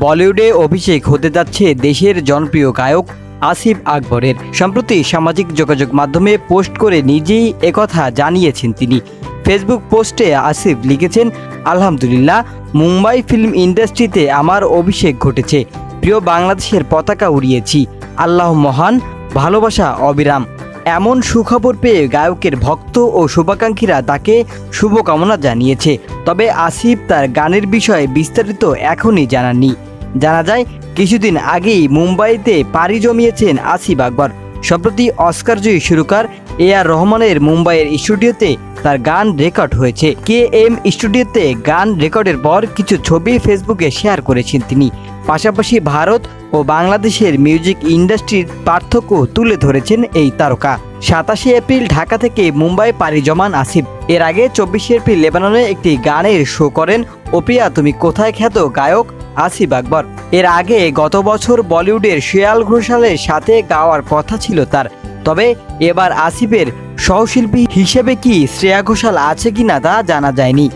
বলিউডে অভিষেক হতে যাচ্ছে দেশের জনপ্রিয় গায়ক আসিফ আকবরের। সম্প্রতি সামাজিক যোগাযোগ মাধ্যমে পোস্ট করে নিজেই একথা জানিয়েছেন তিনি। ফেসবুক পোস্টে আসিফ লিখেছেন, আলহামদুলিল্লাহ, মুম্বাই ফিল্ম ইন্ডাস্ট্রিতে আমার অভিষেক ঘটেছে। প্রিয় বাংলাদেশের পতাকা উড়িয়েছি। আল্লাহ মহান, ভালোবাসা অবিরাম। এমন সুখবর পেয়ে গায়কের ভক্ত ও শুভাকাঙ্ক্ষীরা তাকে শুভকামনা জানিয়েছে। তবে আসিফ তার গানের বিষয়ে বিস্তারিত এখনই জানাননি। জানা যায়, কিছুদিন আগেই মুম্বাইতে পাড়ি জমিয়েছেন আসিফ আকবর। সম্প্রতি অস্কারজয়ী সুরকার এআর রহমানের মুম্বাইয়ের স্টুডিওতে তার গান রেকর্ড হয়েছে। KM স্টুডিওতে গান রেকর্ডের পর কিছু ছবি ফেসবুকে শেয়ার করেছেন তিনি। পাশাপাশি ভারত ও বাংলাদেশের মিউজিক ইন্ডাস্ট্রির পার্থক্য তুলে ধরেছেন এই তারকা। 27 এপ্রিল ঢাকা থেকে মুম্বাই পাড়ি জমান আসিফ। এর আগে 24 এপ্রিল লেবাননে একটি গানের শো করেন ও প্রিয়া তুমি কোথায় খ্যাত গায়ক আসিফ আকবর। এর আগে গত বছর বলিউডের শ্রেয়া ঘোষালের সাথে গাওয়ার কথা ছিল তার। তবে এবার আসিফের সহশিল্পী হিসেবে কি শ্রেয়া ঘোষাল আছে কিনা তা জানা যায়নি।